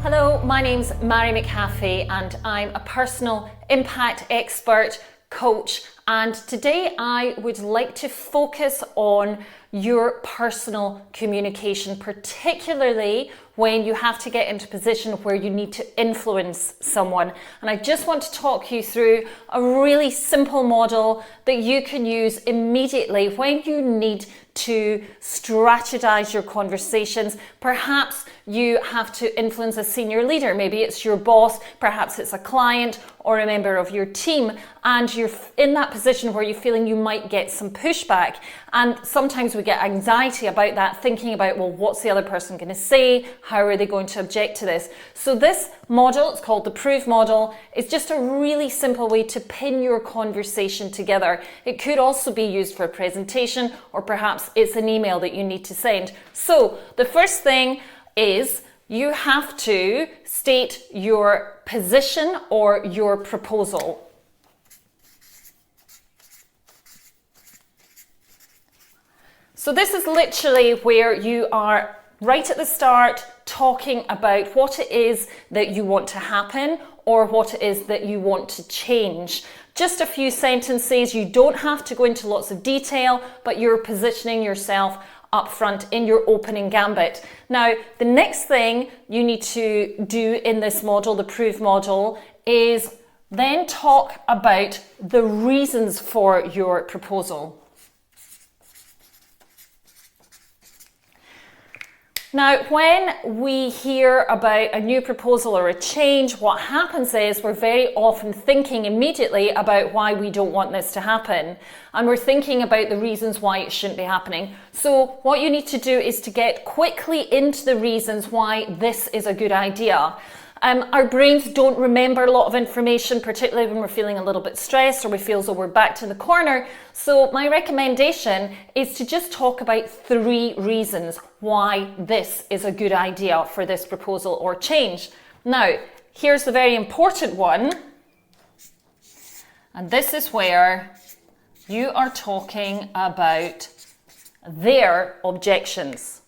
Hello, my name's Mairi McHaffie and I'm a personal impact expert, coach, and today I would like to focus on your personal communication, particularly when you have to get into a position where you need to influence someone. And I just want to talk you through a really simple model that you can use immediately when you need to strategize your conversations. Perhaps you have to influence a senior leader. Maybe it's your boss, perhaps it's a client or a member of your team, and you're in that position where you're feeling you might get some pushback. And sometimes we get anxiety about that, thinking about, well, what's the other person going to say? How are they going to object to this? So this model, it's called the proof model, is just a really simple way to pin your conversation together. It could also be used for a presentation, or perhaps it's an email that you need to send. So the first thing is you have to state your position or your proposal. So this is literally where you are right at the start talking about what it is that you want to happen or what it is that you want to change. Just a few sentences. You don't have to go into lots of detail, but you're positioning yourself up front in your opening gambit. Now, the next thing you need to do in this model, the proof model, is then talk about the reasons for your proposal. Now, when we hear about a new proposal or a change, what happens is we're very often thinking immediately about why we don't want this to happen. And we're thinking about the reasons why it shouldn't be happening. So what you need to do is to get quickly into the reasons why this is a good idea. Our brains don't remember a lot of information, particularly when we're feeling a little bit stressed or we feel as though we're backed in the corner. So my recommendation is to just talk about 3 reasons why this is a good idea for this proposal or change. Now, here's the very important one. And this is where you are talking about their objections.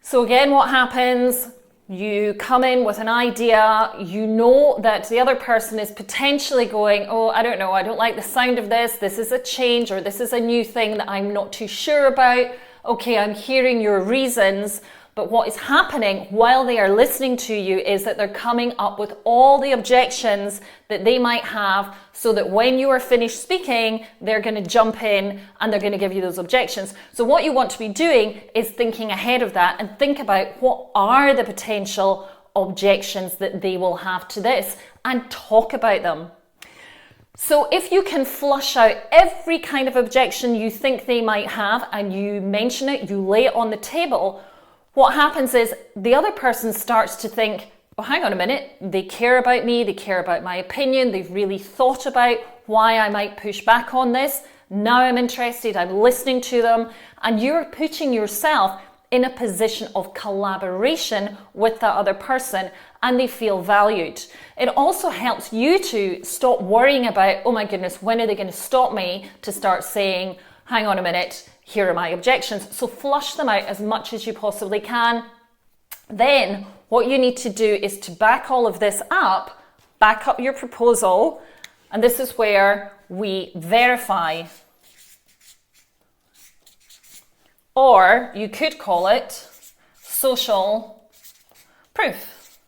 So again, what happens? You come in with an idea, you know that the other person is potentially going, oh, I don't know, I don't like the sound of this is a change, or this is a new thing that I'm not too sure about. Okay, I'm hearing your reasons, but what is happening while they are listening to you is that they're coming up with all the objections that they might have, so that when you are finished speaking, they're going to jump in and they're going to give you those objections. So what you want to be doing is thinking ahead of that and think about what are the potential objections that they will have to this and talk about them. So if you can flush out every kind of objection you think they might have and you mention it, you lay it on the table, what happens is the other person starts to think, oh, hang on a minute, they care about me, they care about my opinion, they've really thought about why I might push back on this. Now I'm interested, I'm listening to them, and you're putting yourself in a position of collaboration with that other person, and they feel valued. It also helps you to stop worrying about, oh my goodness, when are they going to stop me, to start saying, hang on a minute, here are my objections. So flush them out as much as you possibly can. Then what you need to do is to back all of this up, back up your proposal, and this is where we verify. Or you could call it social proof.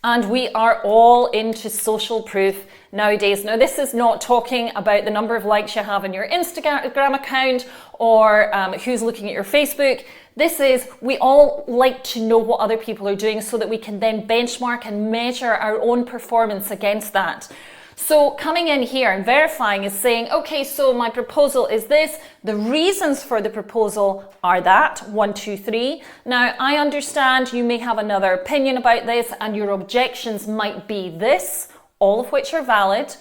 And we are all into social proof nowadays. Now, this is not talking about the number of likes you have on your Instagram account or who's looking at your Facebook. This is, we all like to know what other people are doing so that we can then benchmark and measure our own performance against that. So coming in here and verifying is saying, okay, so my proposal is this. The reasons for the proposal are that, 1, 2, 3. Now, I understand you may have another opinion about this and your objections might be this, all of which are valid.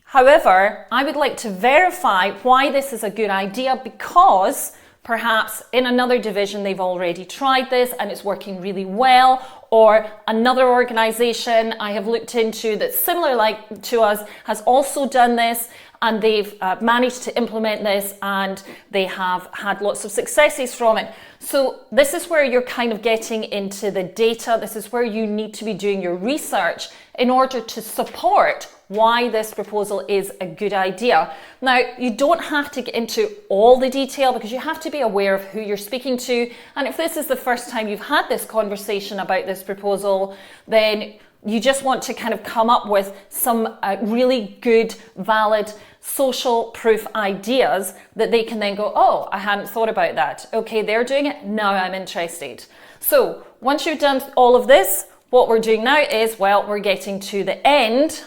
However, I would like to verify why this is a good idea, because perhaps in another division they've already tried this and it's working really well, or another organization I have looked into that's similar to us has also done this and they've managed to implement this and they have had lots of successes from it. So this is where you're kind of getting into the data. This is where you need to be doing your research in order to support why this proposal is a good idea. Now, you don't have to get into all the detail because you have to be aware of who you're speaking to. And if this is the first time you've had this conversation about this proposal, then you just want to kind of come up with some really good, valid social proof ideas that they can then go, oh, I hadn't thought about that. Okay, they're doing it, now I'm interested. So once you've done all of this, what we're doing now is, well, we're getting to the end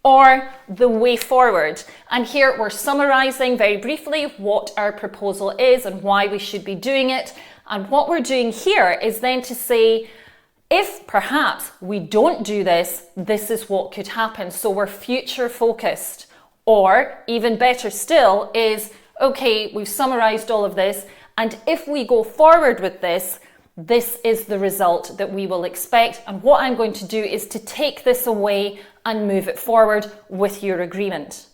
or the way forward. And here we're summarizing very briefly what our proposal is and why we should be doing it. And what we're doing here is then to say, if perhaps we don't do this, this is what could happen. So we're future focused. Or even better still is, okay, we've summarized all of this, and if we go forward with this, this is the result that we will expect. And what I'm going to do is to take this away and move it forward with your agreement.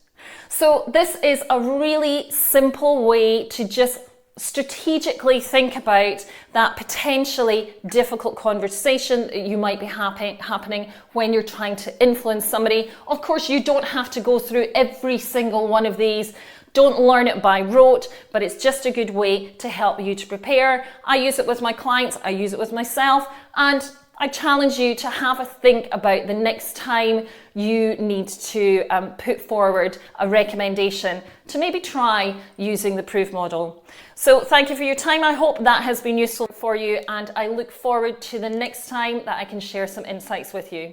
So this is a really simple way to just strategically think about that potentially difficult conversation that you might be happening when you're trying to influence somebody. Of course, you don't have to go through every single one of these. Don't learn it by rote, but it's just a good way to help you to prepare. I use it with my clients, I use it with myself, and I challenge you to have a think about the next time you need to put forward a recommendation to maybe try using the proof model. So thank you for your time. I hope that has been useful for you, and I look forward to the next time that I can share some insights with you.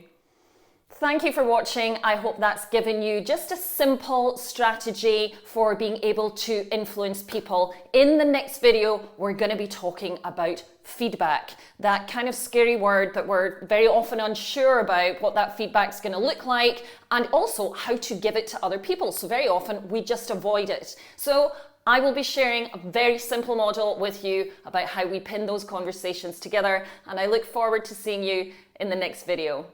Thank you for watching. I hope that's given you just a simple strategy for being able to influence people. In the next video, we're going to be talking about feedback, that kind of scary word that we're very often unsure about what that feedback is going to look like, and also how to give it to other people. So very often we just avoid it. So I will be sharing a very simple model with you about how we pin those conversations together, and I look forward to seeing you in the next video.